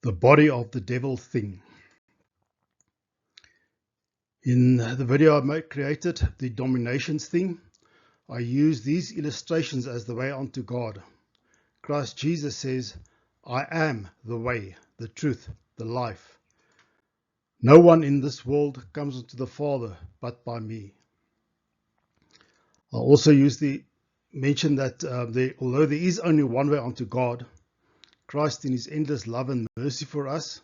The body of the devil thing. In the video I created, the dominations thing, I use these illustrations as the way unto God. Christ Jesus says, I am the way, the truth, the life. No one in this world comes unto the Father but by me. I also mention that although there is only one way unto God, Christ in his endless love and mercy for us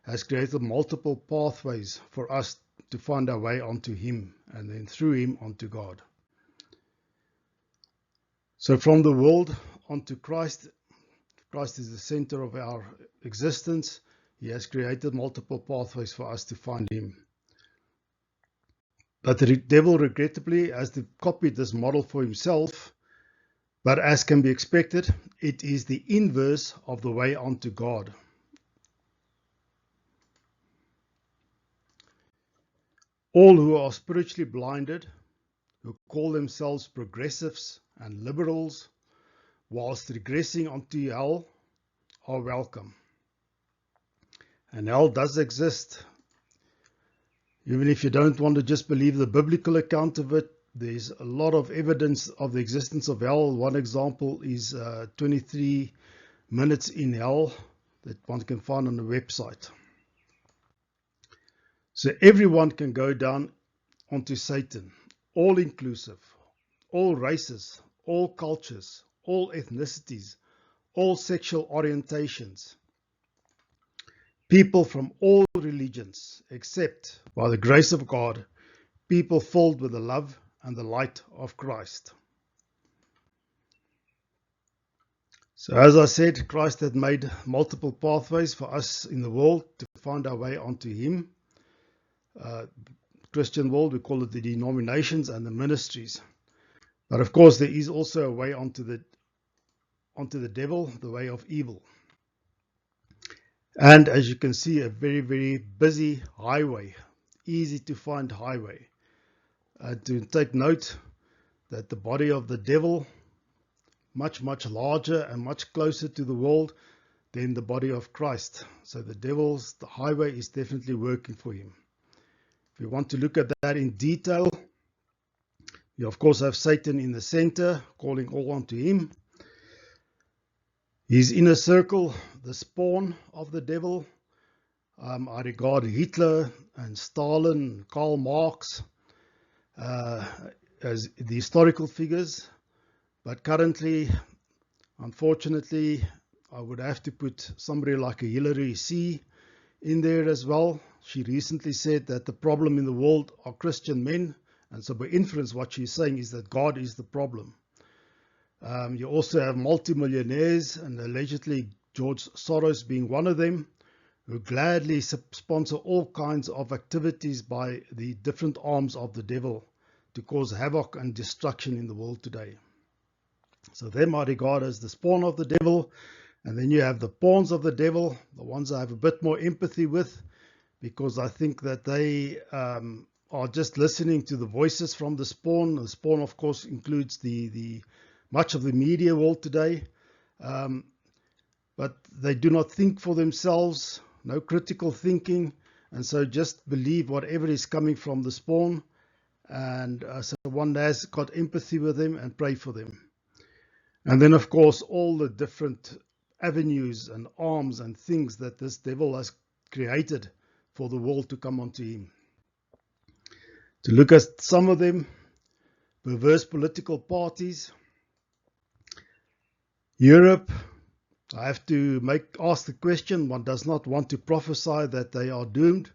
has created multiple pathways for us to find our way onto him and then through him onto God. So from the world onto Christ, Christ is the center of our existence. He has created multiple pathways for us to find him. But the devil regrettably has copied this model for himself, but as can be expected, it is the inverse of the way onto God. All who are spiritually blinded, who call themselves progressives and liberals, whilst regressing onto hell, are welcome. And hell does exist. Even if you don't want to just believe the biblical account of it, there's a lot of evidence of the existence of hell. One example is 23 minutes in hell that one can find on the website. So everyone can go down onto Satan, all inclusive, all races, all cultures, all ethnicities, all sexual orientations. People from all religions, except, by the grace of God, people filled with the love and the light of Christ. So as I said, Christ had made multiple pathways for us in the world to find our way onto him. Christian world, we call it the denominations and the ministries. But of course, there is also a way onto the devil, the way of evil. And as you can see, a very, very busy highway, easy to find highway. To take note that the body of the devil, much, much larger and much closer to the world than the body of Christ. So the highway is definitely working for him. If you want to look at that in detail, you of course have Satan in the center, calling all unto him. His inner circle, the spawn of the devil. I regard Hitler and Stalin, Karl Marx as the historical figures. But currently, unfortunately, I would have to put somebody like a Hillary C. in there as well. She recently said that the problem in the world are Christian men. And so by inference, what she's saying is that God is the problem. You also have multimillionaires, and allegedly George Soros being one of them, who gladly sponsor all kinds of activities by the different arms of the devil to cause havoc and destruction in the world today. So them I regard as the spawn of the devil. And then you have the pawns of the devil, the ones I have a bit more empathy with, because I think that they are just listening to the voices from the spawn. The spawn, of course, includes the much of the media world today. But they do not think for themselves, no critical thinking, and so just believe whatever is coming from the spawn. And so one has got empathy with them and pray for them. And then, of course, all the different avenues and arms and things that this devil has created for the world to come onto him. To look at some of them, perverse political parties. Europe, I have to ask the question, one does not want to prophesy that they are doomed,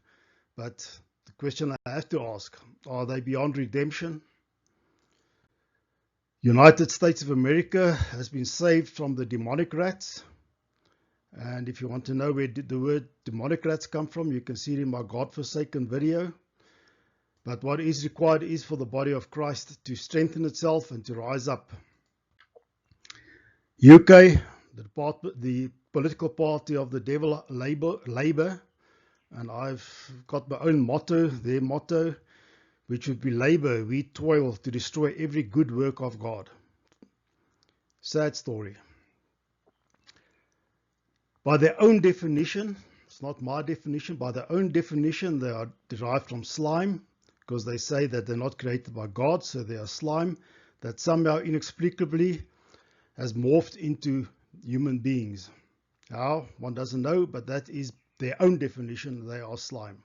but the question I have to ask, are they beyond redemption? United States of America has been saved from the demonic rats. And if you want to know where the word demonic rats come from, you can see it in my God-forsaken video. But what is required is for the body of Christ to strengthen itself and to rise up. UK, the political party of the devil, Labour, and I've got my own motto, their motto, which would be Labour, we toil to destroy every good work of God. Sad story. By their own definition, it's not my definition, by their own definition, they are derived from slime, because they say that they're not created by God, so they are slime that somehow inexplicably has morphed into human beings. How? One doesn't know, but that is their own definition. They are slime,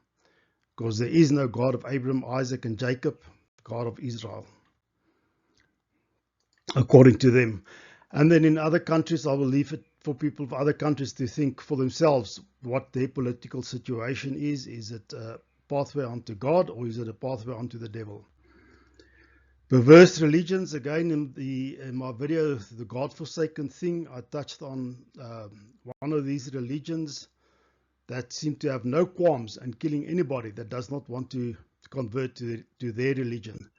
because there is no God of Abraham, Isaac, and Jacob, God of Israel, according to them. And then in other countries, I will leave it for people of other countries to think for themselves what their political situation is. Is it a pathway onto God, or is it a pathway onto the devil? Perverse religions, again, in my video, the God-forsaken thing, I touched on one of these religions that seem to have no qualms and killing anybody that does not want to convert to their religion.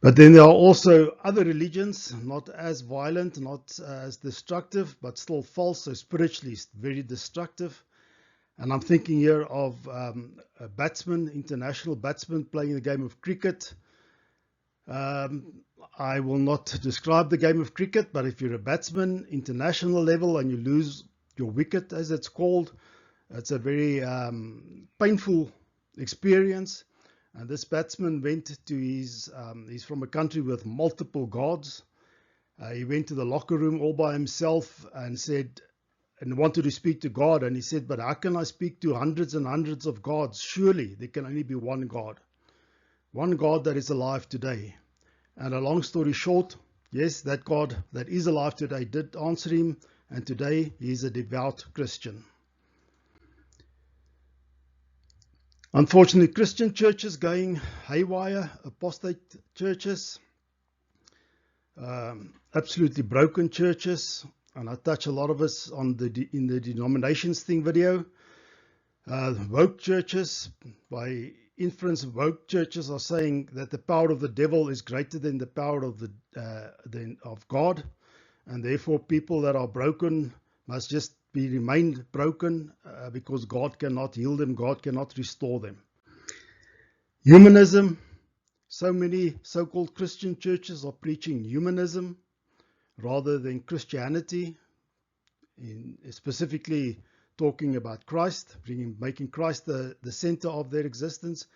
But then there are also other religions, not as violent, not as destructive, but still false, so spiritually very destructive. And I'm thinking here of a batsman, international batsman playing the game of cricket. I will not describe the game of cricket, but if you're a batsman, international level, and you lose your wicket, as it's called, it's a very painful experience. And this batsman went to he's from a country with multiple gods. He went to the locker room all by himself and said, and wanted to speak to God. And he said, but how can I speak to hundreds and hundreds of gods? Surely there can only be one God that is alive today. And a long story short, yes, that God that is alive today did answer him. And today he is a devout Christian. Unfortunately, Christian churches going haywire, apostate churches, absolutely broken churches, and I touch a lot of us on in the denominations thing video. Woke churches, by inference, woke churches are saying that the power of the devil is greater than the power of of God, and therefore people that are broken must just remain broken because God cannot heal them, God cannot restore them. Humanism. So many so-called Christian churches are preaching humanism rather than Christianity, specifically talking about Christ, making Christ the center of their existence.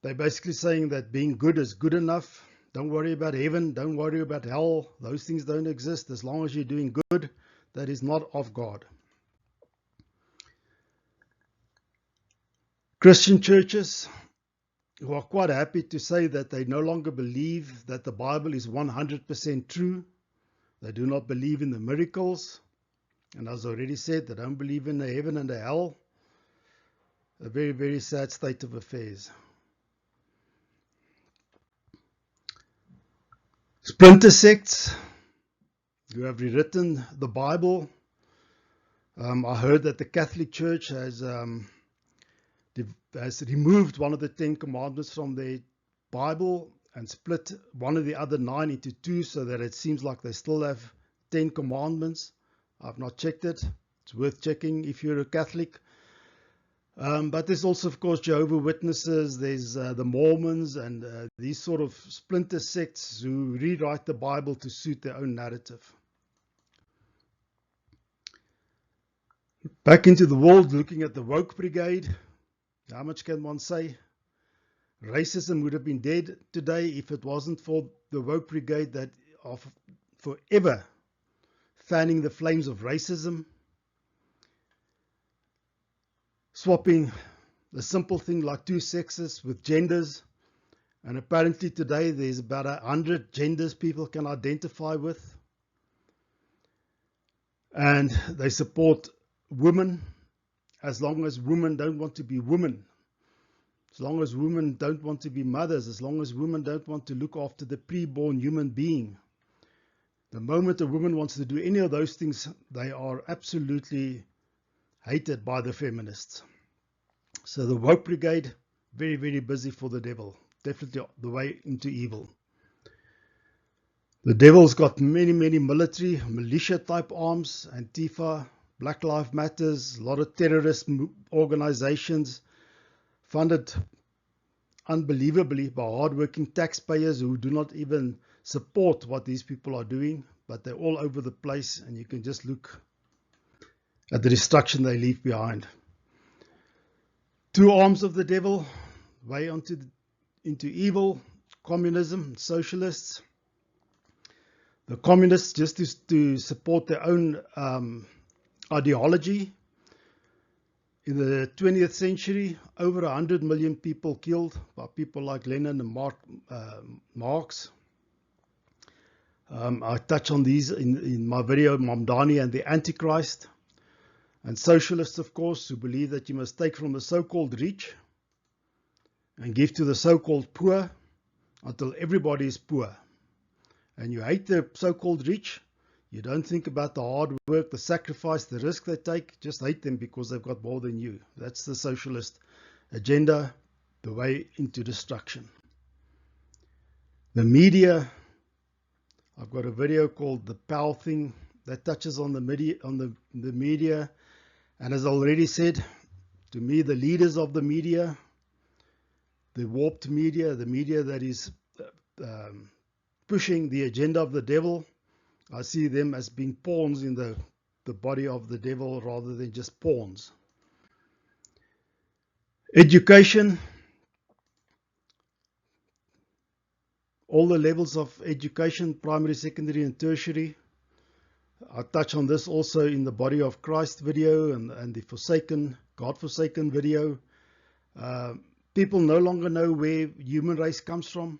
They're basically saying that being good is good enough. Don't worry about heaven, don't worry about hell. Those things don't exist. As long as you're doing good, that is not of God. Christian churches who are quite happy to say that they no longer believe that the Bible is 100% true. They do not believe in the miracles. And as I already said, they don't believe in the heaven and the hell. A very, very sad state of affairs. Splinter sects who have rewritten the Bible. I heard that the Catholic Church has removed one of the 10 commandments from their Bible and split one of the other 9 into 2 so that it seems like they still have 10 commandments. I've not checked it. It's worth checking if you're a Catholic. But there's also, of course, Jehovah's Witnesses, there's the Mormons, and these sort of splinter sects who rewrite the Bible to suit their own narrative. Back into the world, looking at the woke brigade. How much can one say? Racism would have been dead today if it wasn't for the woke brigade that are forever fanning the flames of racism. Swapping a simple thing like 2 sexes with genders. And apparently today there's about 100 genders people can identify with. And they support women as long as women don't want to be women. As long as women don't want to be mothers. As long as women don't want to look after the pre-born human being. The moment a woman wants to do any of those things, they are absolutely hated by the feminists. So the woke brigade, very, very busy for the devil. Definitely the way into evil. The devil's got many, many military, militia type arms, Antifa, Black Lives Matters, a lot of terrorist organizations funded unbelievably by hardworking taxpayers who do not even support what these people are doing, but they're all over the place and you can just look at the destruction they leave behind. Two arms of the devil, way into evil, communism, socialists. The communists, just to support their own ideology. In the 20th century, over 100 million people killed by people like Lenin and Marx. I touch on these in my video, Mamdani and the Antichrist. And socialists, of course, who believe that you must take from the so-called rich and give to the so-called poor until everybody is poor. And you hate the so-called rich. You don't think about the hard work, the sacrifice, the risk they take. Just hate them because they've got more than you. That's the socialist agenda, the way into destruction. The media, I've got a video called The Power Thing that touches on the media. And as I already said, to me, the leaders of the media, the warped media, the media that is pushing the agenda of the devil, I see them as being pawns in the body of the devil rather than just pawns. Education, all the levels of education, primary, secondary and tertiary. I touch on this also in the Body of Christ video and the God-forsaken video. People no longer know where human race comes from.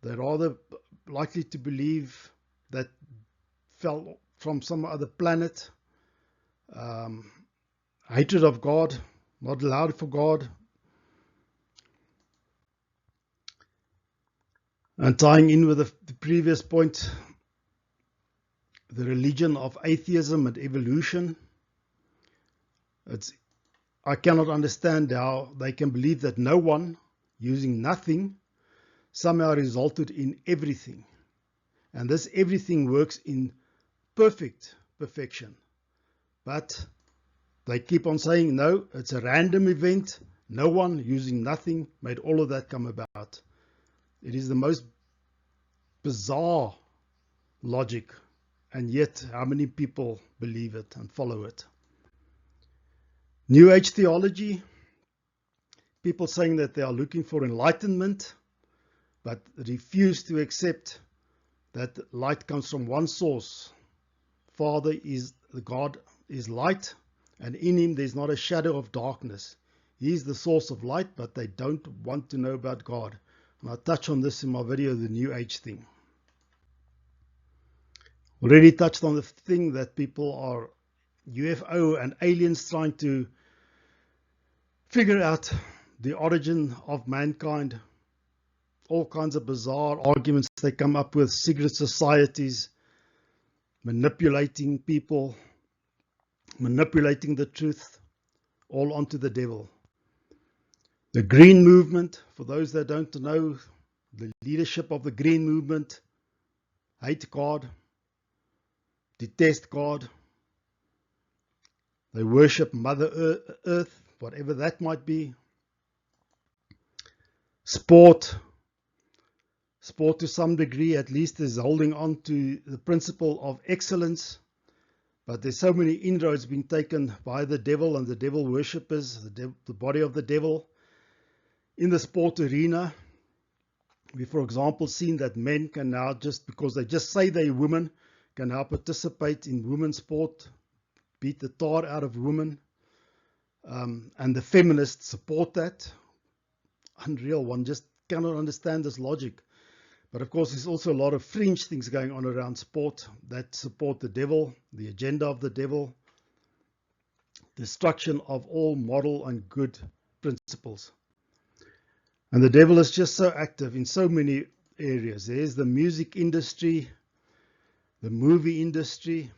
They're rather likely to believe that fell from some other planet. Hatred of God, not allowed for God. And tying in with the previous point, the religion of atheism and evolution. I cannot understand how they can believe that no one, using nothing, somehow resulted in everything. And this everything works in perfection. But they keep on saying, no, it's a random event. No one, using nothing, made all of that come about. It is the most bizarre logic. And yet, how many people believe it and follow it? New Age theology, people saying that they are looking for enlightenment, but refuse to accept that light comes from one source. Father is the God is light, and in him there's not a shadow of darkness. He is the source of light, but they don't want to know about God. And I touch on this in my video, the New Age thing. Already touched on the thing that people are UFO and aliens trying to figure out the origin of mankind. All kinds of bizarre arguments they come up with, secret societies, manipulating people, manipulating the truth, all onto the devil. The Green Movement, for those that don't know, the leadership of the Green Movement hate God, detest God. They worship Mother Earth, whatever that might be. Sport to some degree at least is holding on to the principle of excellence. But there's so many inroads being taken by the devil and the devil worshippers, the body of the devil. In the sport arena, we, for example, seen that men can now, just because they just say they're women, can now participate in women's sport, beat the tar out of women. And the feminists support that. Unreal, one just cannot understand this logic. But of course, there's also a lot of fringe things going on around sport that support the devil, the agenda of the devil, destruction of all moral and good principles. And the devil is just so active in so many areas. There's the music industry, the movie industry,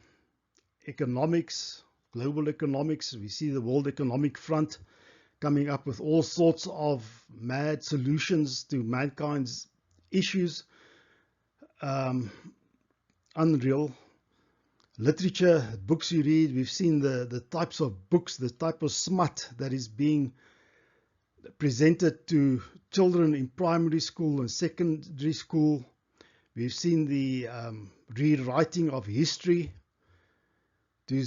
economics, global economics. We see the World Economic Front coming up with all sorts of mad solutions to mankind's issues. Unreal. Literature, books you read, we've seen the types of books, the type of smut that is being presented to children in primary school and secondary school. We've seen the rewriting of history to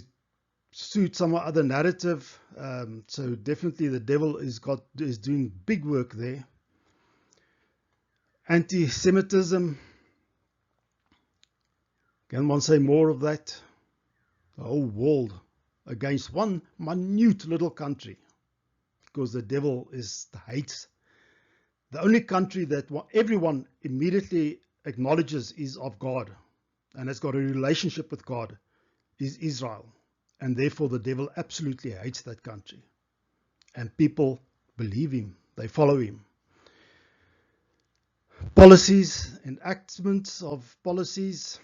suit some other narrative. So definitely the devil is doing big work there. Anti-Semitism. Can one say more of that? The whole world against one minute little country, because the devil hates. The only country that everyone immediately acknowledges is of God and has got a relationship with God is Israel. And therefore the devil absolutely hates that country. And people believe him. They follow him. Policies, enactments of policies.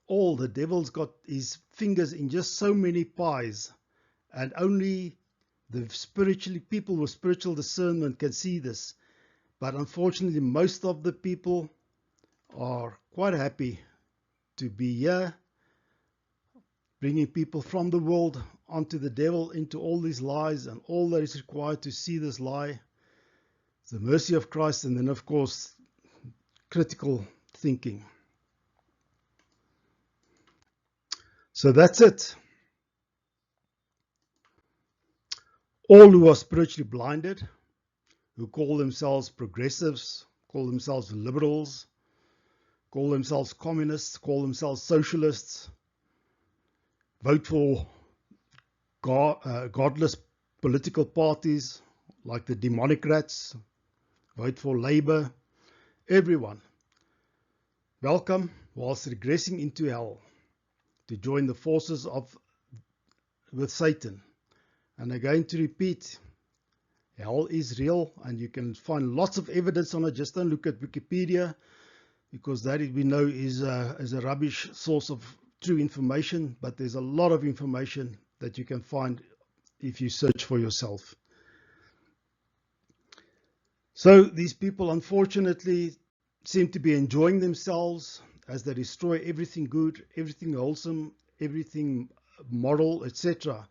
All the devil's got his fingers in just so many pies. And only the people with spiritual discernment can see this. But unfortunately, most of the people are quite happy to be here, bringing people from the world onto the devil, into all these lies, and all that is required to see this lie. The mercy of Christ, and then, of course, critical thinking. So that's it. All who are spiritually blinded, who call themselves progressives, call themselves liberals, call themselves communists, call themselves socialists, vote for godless political parties like the Democrats, vote for Labour, everyone. Welcome, whilst regressing into hell, to join the forces with Satan. And again, to repeat, hell is real, and you can find lots of evidence on it. Just don't look at Wikipedia, because that we know is a rubbish source of true information. But there's a lot of information that you can find if you search for yourself. So these people, unfortunately, seem to be enjoying themselves as they destroy everything good, everything wholesome, everything moral, etc.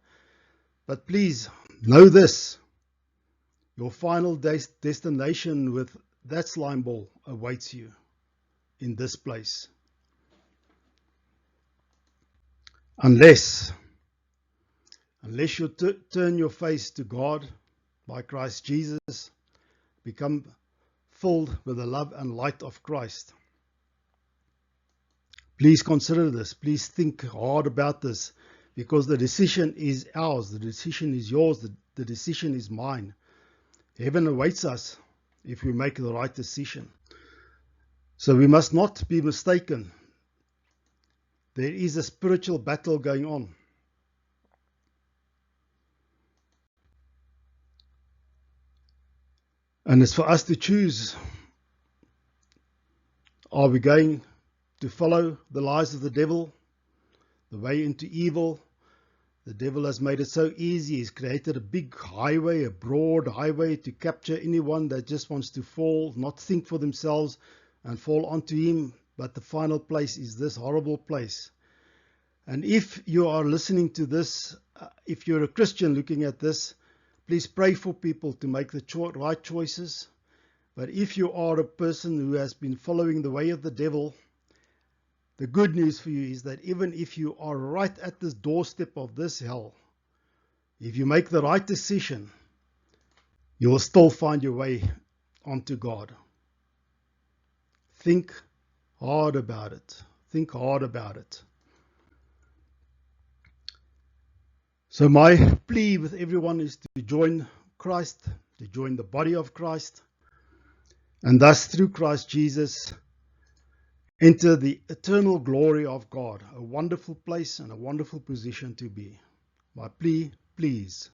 But please know this: your final destination with that slime ball awaits you in this place. Unless you turn your face to God by Christ Jesus, become filled with the love and light of Christ. Please consider this. Please think hard about this, because the decision is ours. The decision is yours. The decision is mine. Heaven awaits us if we make the right decision. So we must not be mistaken. There is a spiritual battle going on. And it's for us to choose. Are we going to follow the lies of the devil, the way into evil? The devil has made it so easy. He's created a big highway, a broad highway, to capture anyone that just wants to fall, not think for themselves, and fall onto him. But the final place is this horrible place. And if you are listening to this, if you're a Christian looking at this, please pray for people to make the right choices. But if you are a person who has been following the way of the devil, the good news for you is that even if you are right at this doorstep of this hell, if you make the right decision, you will still find your way onto God. Think hard about it. Think hard about it. So my plea with everyone is to join Christ, to join the body of Christ, and thus through Christ Jesus enter the eternal glory of God, a wonderful place and a wonderful position to be. My plea, please